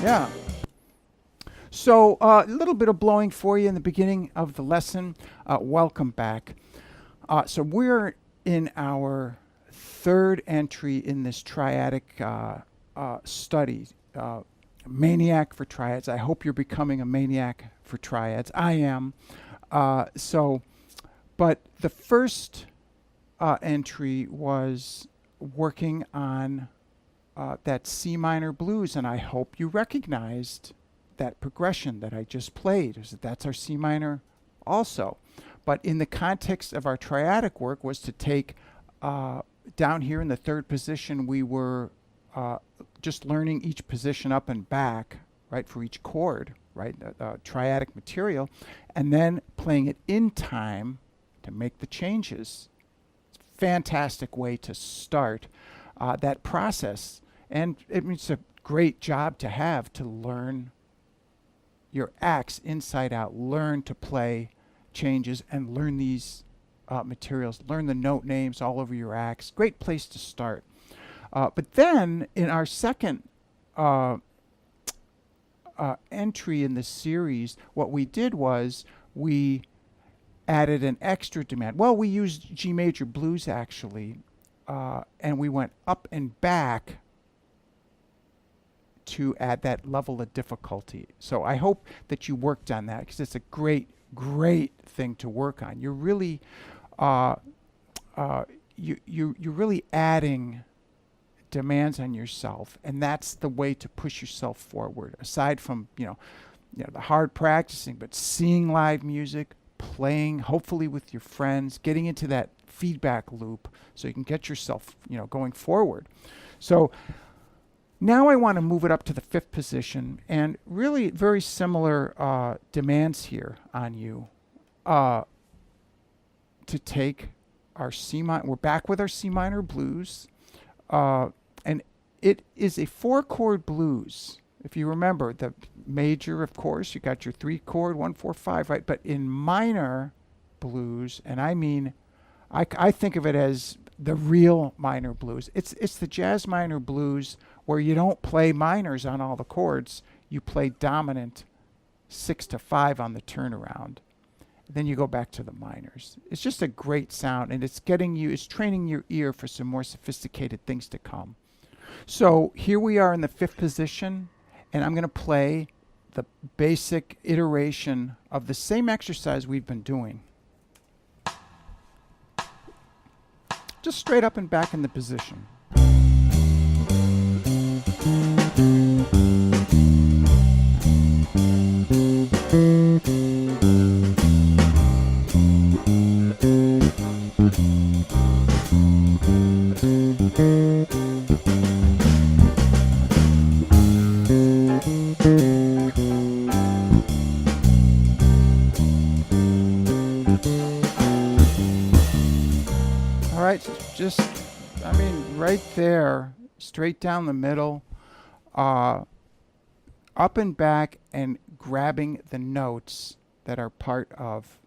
Yeah. So a little bit of blowing for you in the beginning of the lesson. Welcome back. So we're in our third entry in this triadic study, Maniac for Triads. I hope you're becoming a maniac for triads. I am. But the first entry was working on that C minor blues, and I hope you recognized that progression that I just played. That's our C minor also. But in the context of our triadic work was to take down here in the third position, we were just learning each position up and back, right, for each chord, right, triadic material, and then playing it in time to make the changes. It's a fantastic way to start that process. And it's a great job to have to learn your acts inside out, learn to play changes and learn these materials, learn the note names all over your acts. Great place to start. But then in our second entry in the series, what we did was we added an extra demand. Well, we used G major blues actually, and we went up and back to add that level of difficulty. So I hope that you worked on that, because it's a great thing to work on. You're really you're really adding demands on yourself, and that's the way to push yourself forward. Aside from the hard practicing, but seeing live music, playing hopefully with your friends, getting into that feedback loop so you can get yourself going forward. So now I want to move it up to the fifth position, and really very similar demands here on you to take our C minor. We're back with our C minor blues, and it is a 4-chord blues. If you remember the major, of course, you got your 3-chord 1, 4, 5, right? But in minor blues, and I mean, I think of it as the real minor blues. It's the jazz minor blues where you don't play minors on all the chords. You play dominant 6 to 5 on the turnaround. Then you go back to the minors. It's just a great sound, and it's training your ear for some more sophisticated things to come. So here we are in the fifth position, and I'm going to play the basic iteration of the same exercise we've been doing. Just straight up and back in the position. Just, right there, straight down the middle, up and back, and grabbing the notes that are part of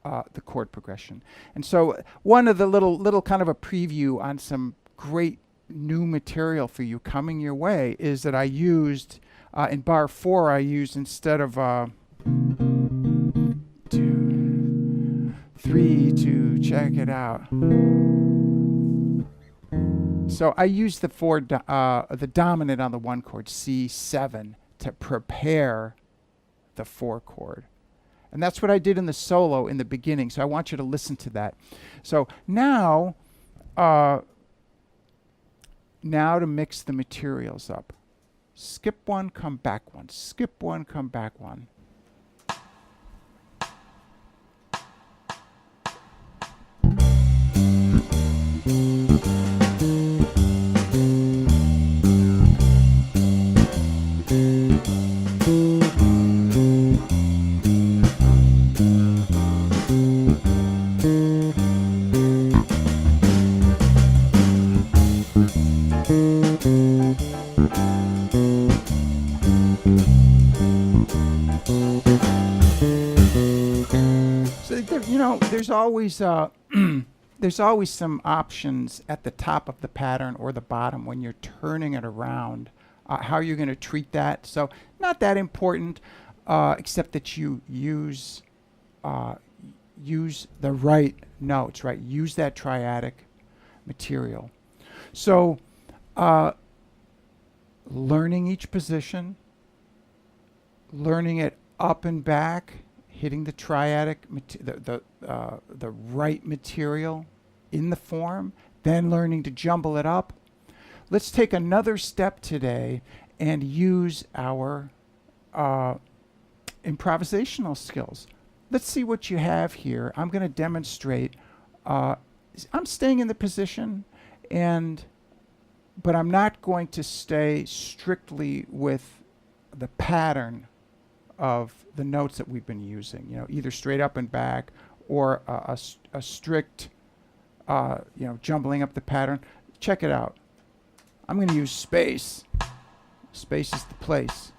the chord progression. And so one of the little kind of a preview on some great new material for you coming your way is that I used, in bar 4, I used, instead of 2, 3 to check it out. So I used the dominant on the 1 chord, C7, to prepare the 4 chord. And that's what I did in the solo in the beginning. So I want you to listen to that. So now to mix the materials up. Skip 1, come back 1. Skip 1, come back 1. there's always there's always some options at the top of the pattern or the bottom when you're turning it around, how you're going to treat that. So not that important, except that you use the right notes, right? Use that triadic material. So learning each position, learning it up and back, hitting the triadic, the right material in the form, then learning to jumble it up. Let's take another step today and use our improvisational skills. Let's see what you have here. I'm going to demonstrate. I'm staying in the position, but I'm not going to stay strictly with the pattern of the notes that we've been using, either straight up and back or a strict, jumbling up the pattern. Check it out. I'm going to use space. Space is the place.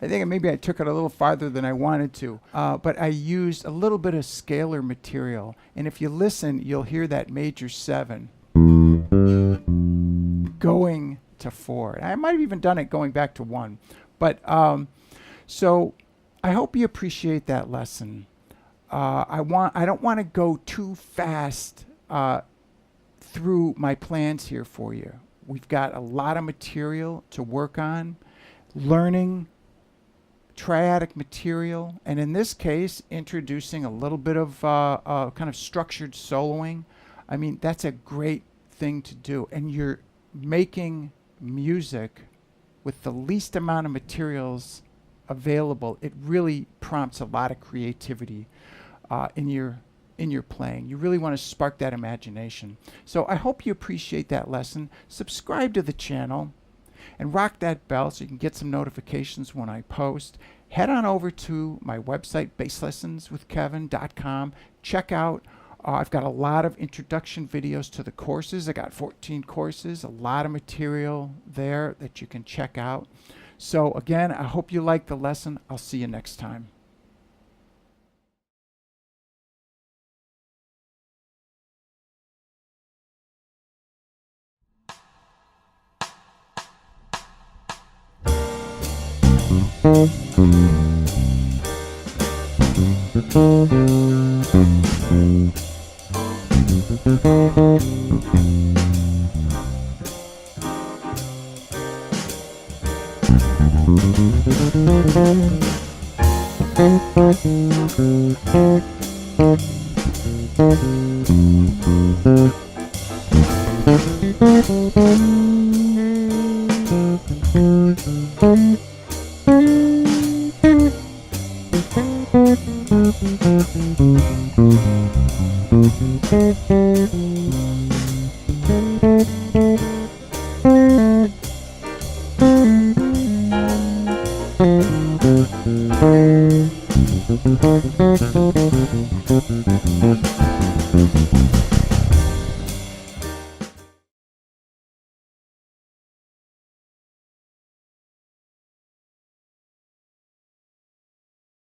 I think maybe I took it a little farther than I wanted to, but I used a little bit of scalar material, and if you listen, you'll hear that major 7 going to 4. I might have even done it going back to 1, but so I hope you appreciate that lesson. I don't want to go too fast through my plans here for you. We've got a lot of material to work on, learning triadic material, and in this case, introducing a little bit of kind of structured soloing. I mean, that's a great thing to do, and you're making music with the least amount of materials available. It really prompts a lot of creativity in your playing. You really want to spark that imagination. So I hope you appreciate that lesson. Subscribe to the channel and rock that bell so you can get some notifications when I post. Head on over to my website, bass+lessons+with+kevin.com. Check out, I've got a lot of introduction videos to the courses. I got 14 courses, a lot of material there that you can check out. So again, I hope you liked the lesson. I'll see you next time. Thank you.